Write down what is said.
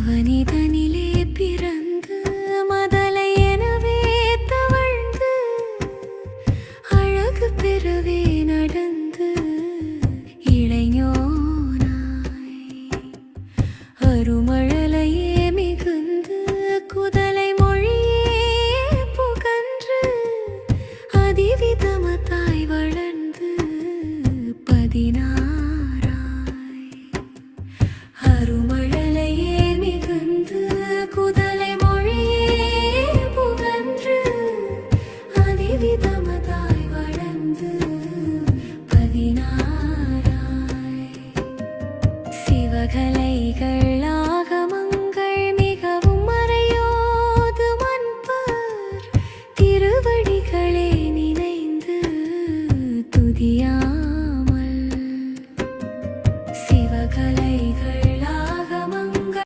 அவனிதனிலே பிறந்து மதலை எனவே தவழ்ந்து அழகு பெறவே நடந்து இளைஞனாய் அருமழலையே மிகுந்து குதல்